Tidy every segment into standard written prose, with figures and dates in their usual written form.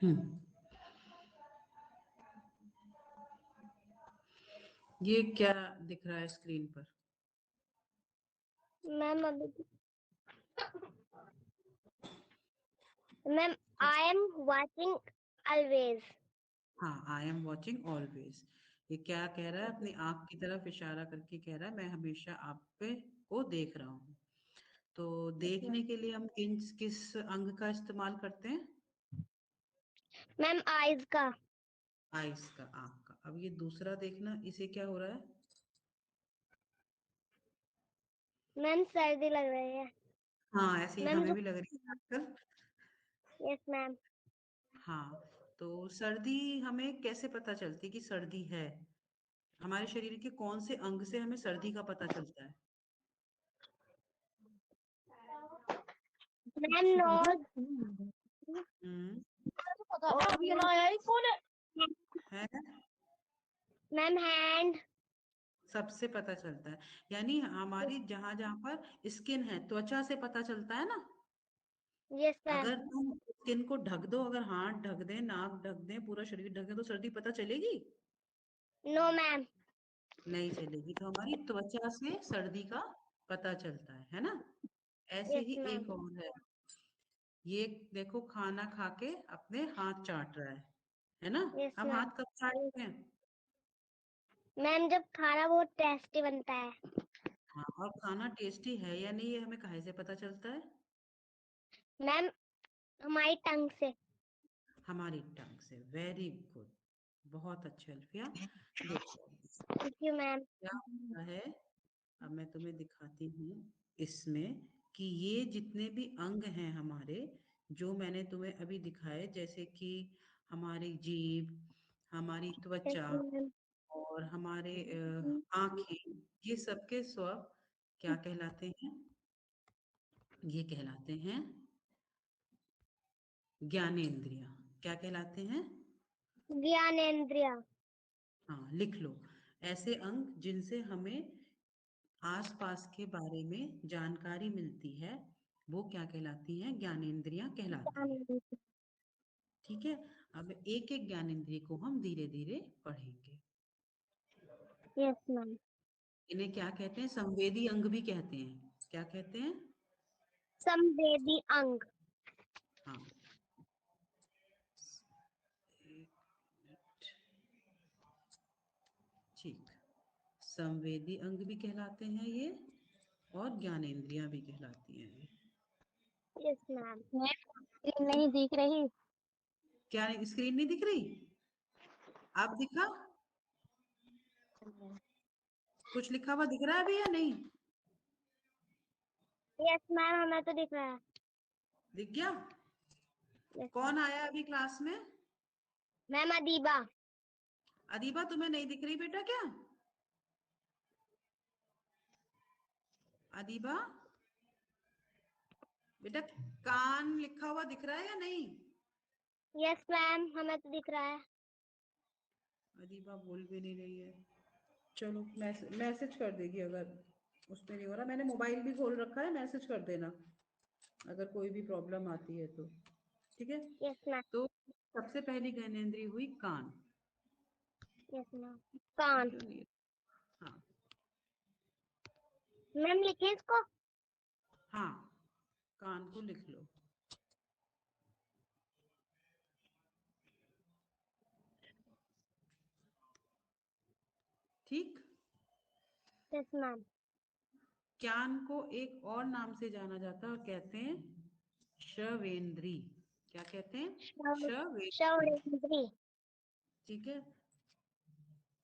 हम्म, ये क्या दिख रहा है स्क्रीन पर? मैम अभी ma'am I am watching always. हाँ, आई एम वॉचिंग ऑलवेज। ये क्या कह रहा है? अपनी आंख की तरफ इशारा करके कह रहा है मैं हमेशा आप पे को देख रहा हूँ। तो देखने के लिए हम किस अंग का इस्तेमाल करते हैं? मैम आईज का। आइस का, आंख का। अब ये दूसरा देखना, इसे क्या हो रहा है? मैम सर्दी लग रही है। हाँ, ऐसे ही मैम हमें भी लग रही है आजकल। Yes ma'am. हाँ, तो सर्दी हमें कैसे पता चलती है कि सर्दी है? हमारे शरीर के कौन से अंग से हमें सर्दी का पता चलता है? Ma'am knows. हम्म, है। Ma'am hand. सबसे पता चलता है। यानी हमारी जहां जहां पर स्किन है, त्वचा से पता चलता है ना। Yes ma'am. अगर तुम स्किन को ढक दो, अगर हाथ ढक दें, नाक ढक दें, पूरा शरीर ढक दें, तो सर्दी पता चलेगी? No ma'am. नहीं चलेगी। तो हमारी त्वचा से सर्दी का पता चलता है ना। ऐसे यस ही मैम। एक और है। ये देखो, खाना खा के अपने हाथ चाट रहा है ना। यस हम मैम। हाथ कब चाटते हैं? मैम जब खाना बहुत टेस्टी बनता है। हाँ, और खाना टेस्टी है या नहीं, ये हमें काहे से पता चलता है? मैम हमारी टंग से। हमारी टंग से। वेरी गुड, बहुत अच्छे अल्फिया। देखो थैंक यू मैम। क्या होता है, अब मैं तुम्हें दिखाती हूँ इसमें कि ये जितने भी अंग हैं हमारे, जो मैंने तुम्हें अभी दिखाए, जैसे कि हमारी जीभ, हमारी यस त्वचा मैम। और हमारे आंखें, ये सबके स्वर क्या कहलाते हैं? ये कहलाते हैं ज्ञानेंद्रियां। क्या कहलाते हैं? ज्ञानेंद्रिया। हाँ, लिख लो। ऐसे अंग जिनसे हमें आसपास के बारे में जानकारी मिलती है, वो क्या कहलाती हैं? ज्ञानेंद्रियां कहलाती हैं। ठीक है। अब एक एक ज्ञानेंद्रिय को हम धीरे धीरे पढ़ेंगे। Yes ma'am. इन्हें क्या कहते हैं? संवेदी अंग भी कहते हैं। क्या कहते हैं? संवेदी अंग। हाँ, एक मिनट। ठीक। संवेदी अंग भी कहलाते हैं ये, और ज्ञानेंद्रियां भी कहलाती हैं ये। Yes ma'am. नहीं दिख रही। क्या स्क्रीन नहीं दिख रही? आप दिखा? कुछ लिखा हुआ दिख रहा है अभी या नहीं? यस मैम हमें तो दिख रहा है। दिख गया? Yes ma'am. कौन आया अभी क्लास में? मैम अदीबा। अदीबा, तुम्हें नहीं दिख रही बेटा क्या? अदीबा बेटा, कान लिखा हुआ दिख रहा है या नहीं? यस मैम हमें तो दिख रहा है। अदीबा बोल भी नहीं रही है। चलो, मैसेज कर देगी अगर उसमें नहीं हो रहा। मैंने मोबाइल भी खोल रखा है, मैसेज कर देना अगर कोई भी प्रॉब्लम आती है तो। ठीक है। Yes ma'am. तो सबसे पहली ज्ञानेंद्रिय हुई कान। Yes ma'am. कान। क्यों नहीं? हाँ। मैम लिखे इसको। हाँ, कान को लिख लो। ठीक। Yes ma'am. कान को एक और नाम से जाना जाता है और कहते हैं श्रवेंद्री। क्या कहते हैं? श्रवेंद्री। शौरेंद्री। ठीक है।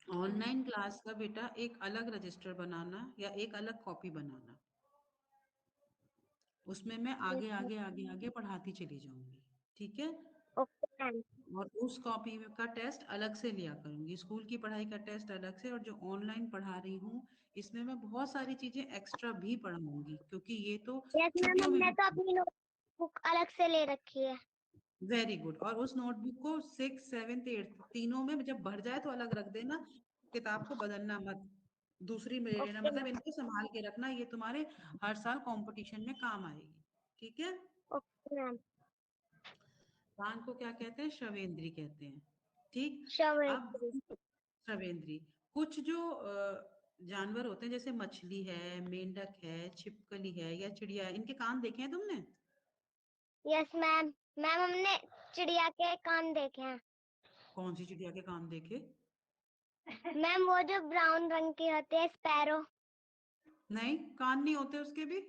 ऑनलाइन क्लास का बेटा एक अलग रजिस्टर बनाना या एक अलग कॉपी बनाना, उसमें मैं यस आगे मैम। आगे आगे आगे पढ़ाती चली जाऊंगी। ठीक है। Okay ma'am. और उस कॉपी में का टेस्ट अलग से लिया करूंगी, स्कूल की पढ़ाई का टेस्ट अलग से, और जो ऑनलाइन पढ़ा रही हूँ इसमें मैं बहुत सारी चीजें एक्स्ट्रा भी पढ़ाऊंगी, क्योंकि ये तो यस मैम छुट्टियों में हमने भी। तो अपनी नोटबुक अलग से ले रखी है। Very good. और उस नोटबुक को 6, 7, 8 तीनों में जब भर जाए तो अलग रख देना, किताब को बदलना मत, दूसरी में ले लेना। ओके मतलब मैम। इनको संभाल के रखना, ये तुम्हारे हर साल कंपटीशन में काम आएगी। ठीक है। Okay ma'am. कान को क्या कहते हैं? श्रवेंद्री कहते हैं। ठीक। अब श्रवण। श्रवेंद्री, कुछ जो जानवर होते हैं जैसे मछली है, मेंढक है, छिपकली है या चिड़िया है, इनके कान देखे हैं तुमने? Yes ma'am. मैम हमने चिड़िया के कान देखे हैं। कौन सी चिड़िया के कान देखे? मैम वो जो ब्राउन रंग के होते हैं, स्पैरो। नहीं, कान नहीं होते उसके भी।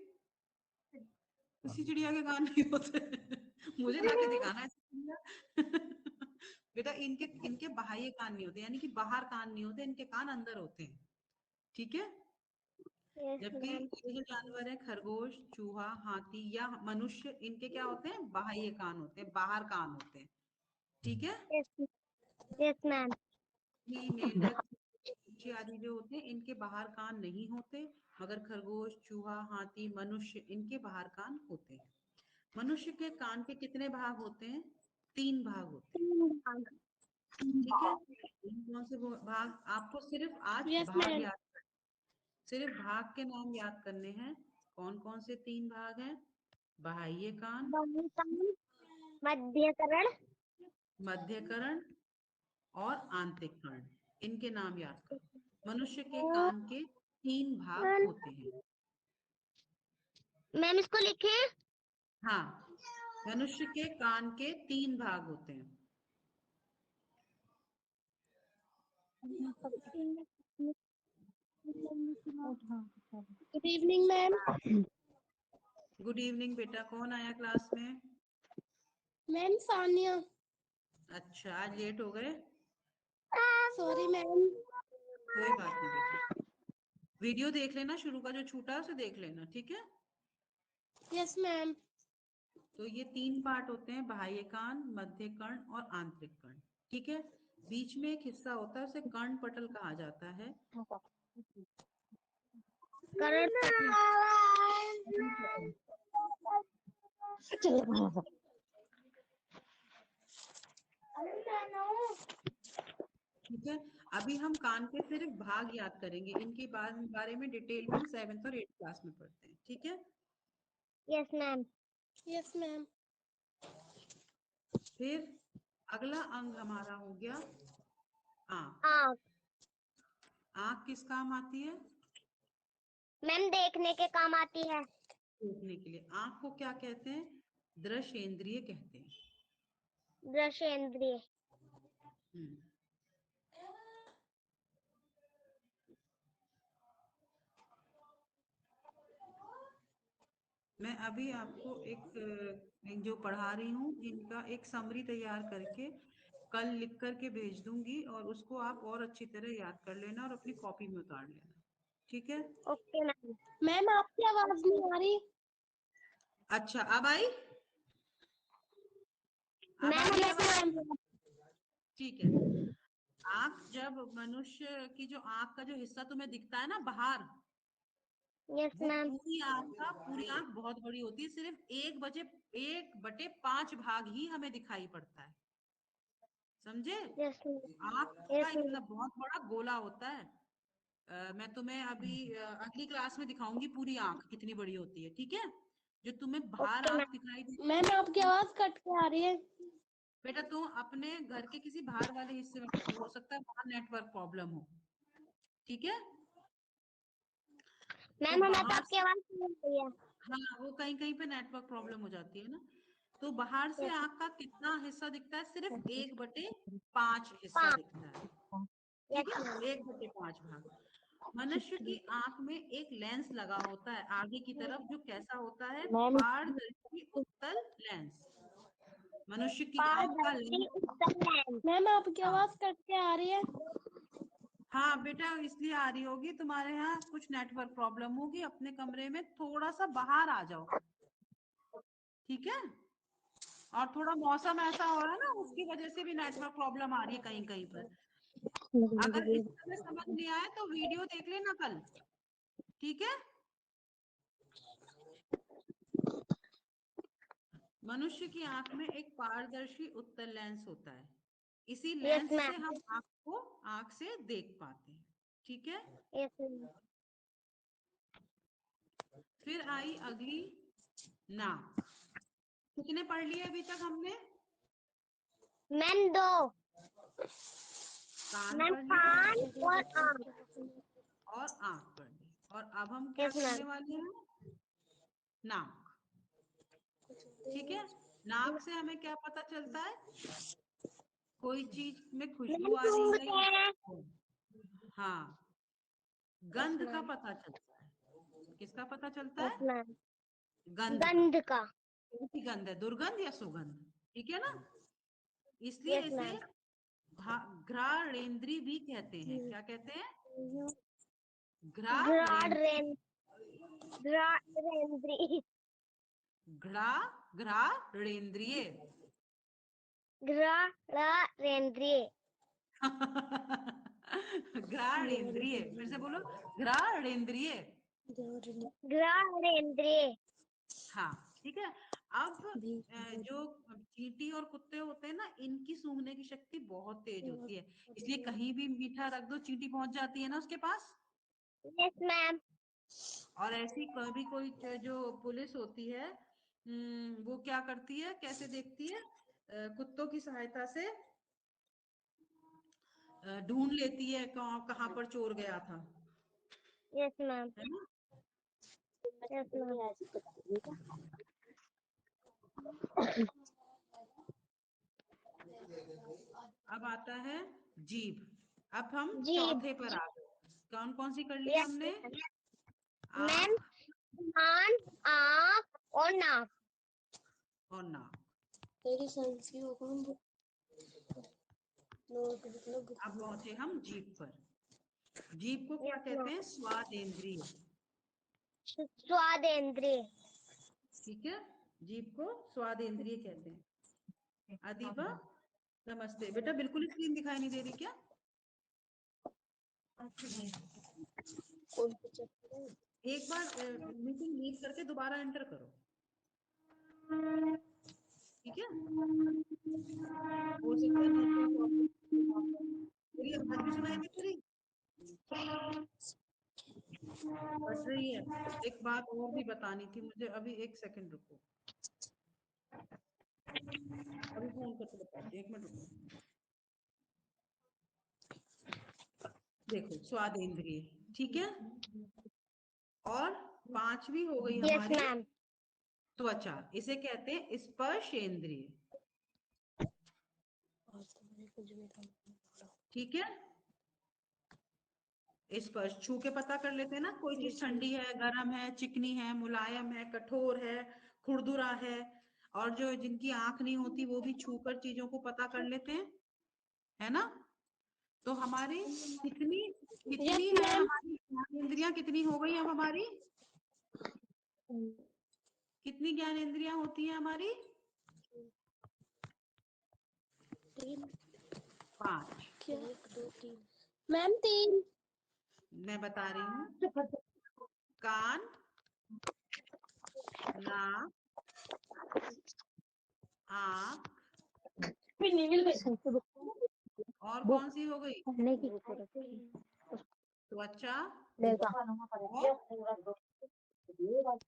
किसी चिड़िया के कान नहीं होते। मुझे ला के दिखाना ऐसी चिड़िया। बेटा, इनके इनके बाह्य कान नहीं होते, यानी कि बाहर कान नहीं होते, इनके कान अंदर होते हैं। ठीक है। यस जबकि मैम। ये जो जानवर है, खरगोश, चूहा, हाथी या मनुष्य, इनके क्या होते हैं? बाह्य कान होते हैं, बाहर कान होते हैं। ठीक है। यस। Yes ma'am. मेंढक, पक्षी आदि जो होते हैं, इनके बाहर कान नहीं होते, मगर खरगोश, चूहा, हाथी, मनुष्य, इनके बाहर कान होते हैं। मनुष्य के कान के कितने भाग होते हैं? 3 भाग होते हैं। ठीक है। कौन से भाग? आपको सिर्फ आज यस भाग मैम। याद, सिर्फ भाग के नाम याद करने हैं। कौन कौन से 3 भाग हैं? बाह्य कान, मध्यकरण। मध्यकरण और आंतरिक कर्ण, इनके नाम याद करो। मनुष्य के कान के 3 भाग होते हैं। मैम इसको लिखे। हाँ, मनुष्य के कान के 3 भाग होते हैं। Good evening ma'am. Good evening बेटा, कौन आया क्लास में? मैम सानिया। अच्छा, आज लेट हो गए? Sorry ma'am. कोई बात नहीं बेटा, वीडियो देख लेना, शुरू का जो छूटा है उसे देख लेना। ठीक है। Yes ma'am. तो ये 3 पार्ट होते हैं, बाह्य कान, मध्य कर्ण और आंतरिक कर्ण। ठीक है। बीच में एक हिस्सा होता है, उसे कर्ण पटल कहा जाता है। करण पटल। कर्ण पटल। ठीक है। अभी हम कान के सिर्फ भाग याद करेंगे, इनके बारे में डिटेल में हम 7th और 8th क्लास में पढ़ते हैं। ठीक है। Yes ma'am. Yes ma'am. फिर अगला अंग हमारा हो गया आंख। आँख। आंख किस काम आती है? मैम देखने के काम आती है। देखने के लिए। आंख को क्या कहते हैं? दृश्येंद्रिय कहते हैं। दृश्येंद्रिय। हम्म। मैं अभी आपको एक जो पढ़ा रही हूँ, इनका एक समरी तैयार करके कल लिख करके भेज दूंगी, और उसको आप और अच्छी तरह याद कर लेना और अपनी कॉपी में उतार लेना। ठीक है। Okay ma'am. मैम आपकी आवाज नहीं आ रही। अच्छा, अब आई? अब आ मैम रही यस आवाज? मैम। ठीक है। आंख, जब मनुष्य की जो आंख का जो हिस्सा तुम्हें दिखता है ना बाहर, यस वो मैम। पूरी आंख बहुत बड़ी होती है, सिर्फ 1/5 भाग ही हमें दिखाई पड़ता है। समझे? Yes ma'am. आंख का यस मैम। इतना बहुत बड़ा गोला होता है। मैं तुम्हें अभी अगली क्लास में दिखाऊंगी पूरी आंख कितनी बड़ी होती है। ठीक है। जो तुम्हें बाहर ओके आंख मैम। दिखाई दे, मैम आपकी आवाज कट के आ रही है। बेटा तुम अपने घर के किसी बाहर वाले हिस्से में बैठो, हो सकता है वहां नेटवर्क प्रॉब्लम हो। ठीक है। तो मैम हमें तो बाहर आपकी से, आवाज सुन रही है। हाँ, वो कहीं कहीं पे नेटवर्क प्रॉब्लम हो जाती है ना। तो बाहर से यस। आंख का कितना हिस्सा दिखता है? सिर्फ 1/5 हिस्सा 5। दिखता है। ठीक यस है। मैम। 1/5 भाग। मनुष्य की आंख में एक लेंस लगा होता है आगे की तरफ, जो कैसा होता है? मैम पारदर्शी उत्तल लेंस। मनुष्य की आंख का पारदर्शी लेंस। उत्तल लेंस। मैम आपकी हाँ, आवाज कट के आ रही है। हाँ बेटा, इसलिए आ रही होगी, तुम्हारे यहाँ कुछ नेटवर्क प्रॉब्लम होगी। अपने कमरे में थोड़ा सा बाहर आ जाओ। ठीक है। और थोड़ा मौसम ऐसा हो रहा है ना, उसकी वजह से भी नेटवर्क प्रॉब्लम आ रही है कहीं कहीं पर। अगर इस समय समझ नहीं आए तो वीडियो देख लेना कल। ठीक है। मनुष्य की आंख में एक पारदर्शी उत्तल लेंस होता है। इसी यस लेंस से मैम। हम आंख से देख पाते हैं। ठीक है। Yes ma'am. फिर आई अगली नाक। कितने पढ़ लिए अभी तक हमने? मैम 2। कान मैम पढ़ कान लिए और आँख। और आंख पढ़ ली। और अब हम क्या यस करने मैम। वाले हैं? नाक। ठीक है, नाक से हमें क्या पता चलता है? कोई चीज में खुशबू मैम आ रही टूथ है है। या हाँ, यस गंध का मैम। पता चलता है। किसका पता चलता यस है? मैम। गंध का। गंध का। कौन सी गंध है, दुर्गंध या सुगंध? ठीक है ना, इसलिए यस इसे मैम। घ्राणेंद्री भी कहते हैं। क्या कहते हैं? घ्राण घ्राणेंद्री। रेन घ्राणेंद्रिय। घ्राणेंद्रिय। घ्राणेंद्रिय। घ्राणेंद्रिय, फिर से बोलो, घ्राणेंद्रिय। घ्राणेंद्रिय। हाँ, ठीक है। अब जो चींटी और कुत्ते होते हैं ना, इनकी सूंघने की शक्ति बहुत तेज होती है, इसलिए कहीं भी मीठा रख दो, चींटी पहुंच जाती है ना उसके पास। Yes ma'am. और ऐसी कभी कोई जो पुलिस होती है, वो क्या करती है, कैसे देखती है? कुत्तों की सहायता से ढूंढ लेती है कहाँ कहाँ पर चोर गया था, यस मैम। है ना। Yes ma'am. अब आता है जीभ। अब हम जीभ। चौथे पर आ गए। कौन कौन सी कर ली यस हमने? मैम। आंख कान, आँख और नाक। और नाक। तेरी साइंस की होगा। अब पहुंचे हम जीभ पर। जीभ को क्या यस कहते मैम। हैं? स्वादेंद्रिय। स्वादेंद्रिय। ठीक है, जीभ को स्वादेंद्रिय कहते हैं। अदीबा, नमस्ते बेटा। बिल्कुल स्क्रीन दिखाई नहीं दे रही क्या? एक बार मीटिंग लीव करके दोबारा एंटर करो। ठीक है, हो सकता है नेटवर्क प्रॉब्लम। मेरी आवाज भी सुनाई दे रही? कट रही है। एक बात और भी बतानी थी मुझे, अभी एक सेकंड रुको, अभी फोन करके बताती हूँ, 1 मिनट रुको। देखो, स्वादेंद्रिय, ठीक है। और पांचवी हो गई यस हमारी मैम। त्वचा, इसे कहते हैं स्पर्शेंद्रिय। ठीक है, स्पर्श छू के पता कर लेते हैं ना, कोई चीज ठंडी है, गर्म है, चिकनी है, मुलायम है, कठोर है, खुरदुरा है। और जो जिनकी आंख नहीं होती वो भी छूकर चीजों को पता कर लेते हैं, है ना। तो हमारी कितनी यस कितनी है, मैम। हमारी ज्ञानेंद्रियां कितनी हो गई अब हमारी? कितनी ज्ञानेंद्रियां होती हैं हमारी? 5। क्या? 1 2 3 मैम 3। मैं बता रही हूँ, कान, नाक, आंख, और कौन सी हो गई? त्वचा और